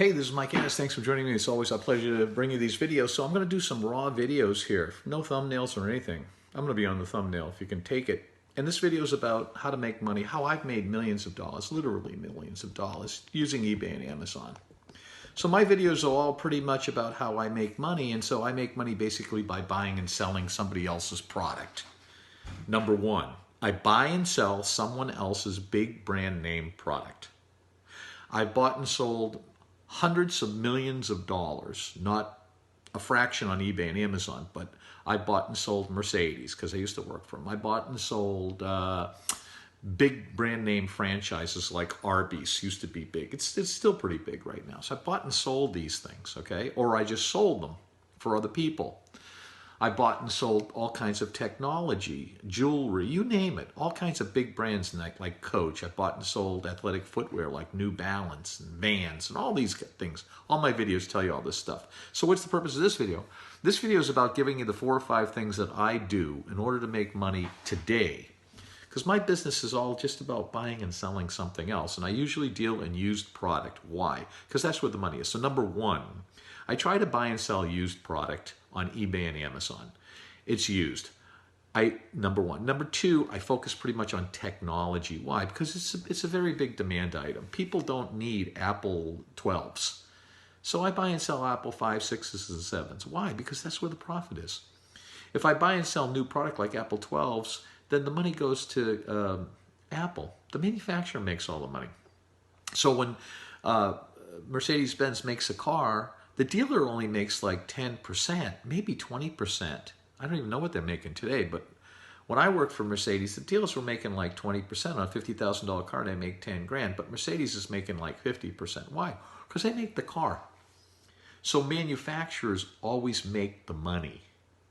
Hey, this is Mike Annis. Thanks for joining me. It's always a pleasure to bring you these videos. So I'm going to do some raw videos here. No thumbnails or anything. I'm going to be on the thumbnail if you can take it. And this video is about how to make money, how I've made millions of dollars, literally millions of dollars, using eBay and Amazon. So my videos are all pretty much about how I make money. And so I make money basically by buying and selling somebody else's product. Number one, I buy and sell someone else's big brand name product. I bought and sold hundreds of millions of dollars, not a fraction on eBay and Amazon, but I bought and sold Mercedes because I used to work for them. I bought and sold big brand name franchises like Arby's, used to be big. It's still pretty big right now. So I bought and sold these things, okay? Or I just sold them for other people. I bought and sold all kinds of technology, jewelry, you name it, all kinds of big brands like Coach. I bought and sold athletic footwear like New Balance and Vans and all these things. All my videos tell you all this stuff. So what's the purpose of this video? This video is about giving you the 4 or 5 things that I do in order to make money today. Because my business is all just about buying and selling something else. And I usually deal in used product. Why? Because that's where the money is. So number one, I try to buy and sell used product on eBay and Amazon. It's used. Number one. Number two, I focus pretty much on technology. Why? Because it's a very big demand item. People don't need Apple 12s. So I buy and sell Apple 5, 6s, and 7s. Why? Because that's where the profit is. If I buy and sell new product like Apple 12s, then the money goes to Apple. The manufacturer makes all the money. So when Mercedes-Benz makes a car, the dealer only makes like 10%, maybe 20%. I don't even know what they're making today, but when I worked for Mercedes, the dealers were making like 20% on a $50,000 car. They make 10 grand, but Mercedes is making like 50%. Why? Because they make the car. So manufacturers always make the money.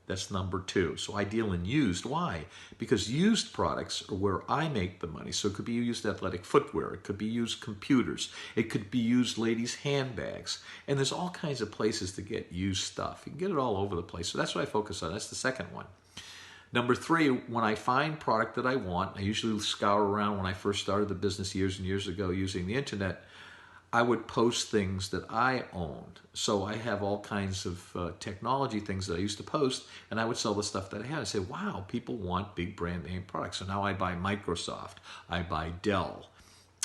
That's number two. So I deal in used. Why? Because used products are where I make the money. So it could be used athletic footwear. It could be used computers. It could be used ladies' handbags. And there's all kinds of places to get used stuff. You can get it all over the place. So that's what I focus on. That's the second one. Number three, when I find product that I want, I usually scour around. When I first started the business years and years ago using the internet, I would post things that I owned. So I have all kinds of technology things that I used to post, and I would sell the stuff that I had. I say, wow, people want big brand name products. So now I buy Microsoft, I buy Dell,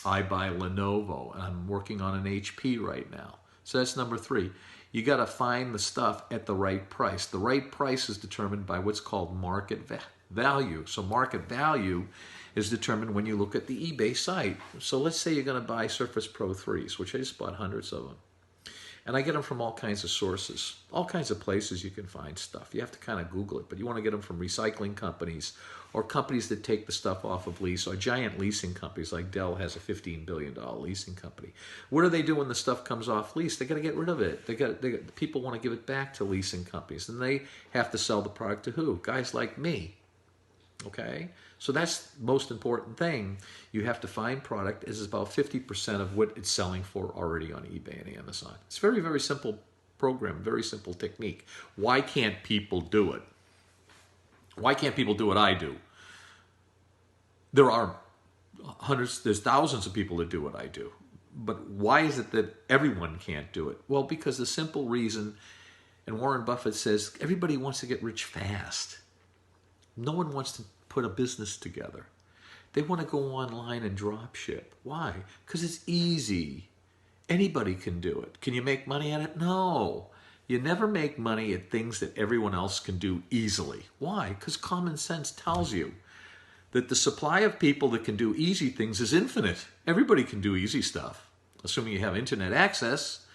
I buy Lenovo, and I'm working on an HP right now. So that's number three. You got to find the stuff at the right price. The right price is determined by what's called market value. So market value is determined when you look at the eBay site. So let's say you're going to buy Surface Pro 3s, which I just bought hundreds of them. And I get them from all kinds of sources, all kinds of places you can find stuff. You have to kind of Google it, but you want to get them from recycling companies or companies that take the stuff off of lease, or giant leasing companies like Dell has a $15 billion leasing company. What do they do when the stuff comes off lease? They got to get rid of it. People want to give it back to leasing companies, and they have to sell the product to who? Guys like me. Okay, so that's the most important thing. You have to find product is about 50% of what it's selling for already on eBay and Amazon. It's a very, very simple program, very simple technique. Why can't people do it? Why can't people do what I do? There are hundreds, there's thousands of people that do what I do. But why is it that everyone can't do it? Well, because the simple reason, and Warren Buffett says, everybody wants to get rich fast. No one wants to put a business together. They want to go online and drop ship. Why? Because it's easy. Anybody can do it. Can you make money at it? No. You never make money at things that everyone else can do easily. Why? Because common sense tells you that the supply of people that can do easy things is infinite. Everybody can do easy stuff, assuming you have internet access.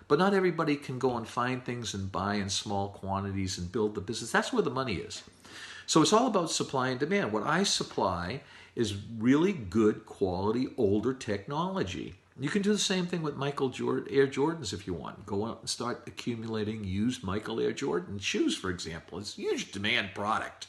But not everybody can go and find things and buy in small quantities and build the business. That's where the money is. So it's all about supply and demand. What I supply is really good quality older technology. You can do the same thing with Air Jordans if you want. Go out and start accumulating used Michael Air Jordan shoes, for example. It's a huge demand product.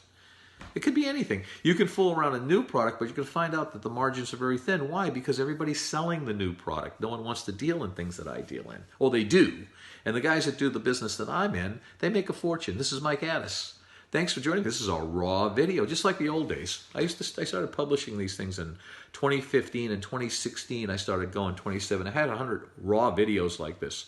It could be anything. You can fool around a new product, but you can find out that the margins are very thin. Why? Because everybody's selling the new product. No one wants to deal in things that I deal in. Well, they do. And the guys that do the business that I'm in, they make a fortune. This is Mike Annis. Thanks for joining. This is our raw video, just like the old days. I started publishing these things in 2015 and 2016. I started going 27. I had 100 raw videos like this.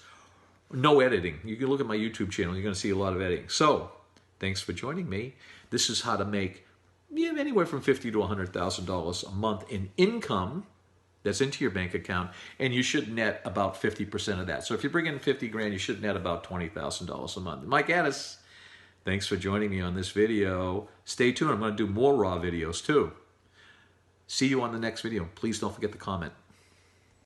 No editing. You can look at my YouTube channel. You're going to see a lot of editing. So, thanks for joining me. This is how to make anywhere from $50,000 to $100,000 a month in income that's into your bank account, and you should net about 50% of that. So if you bring in 50 grand, you should net about $20,000 a month. Mike Addis, thanks for joining me on this video. Stay tuned. I'm going to do more raw videos too. See you on the next video. Please don't forget to comment.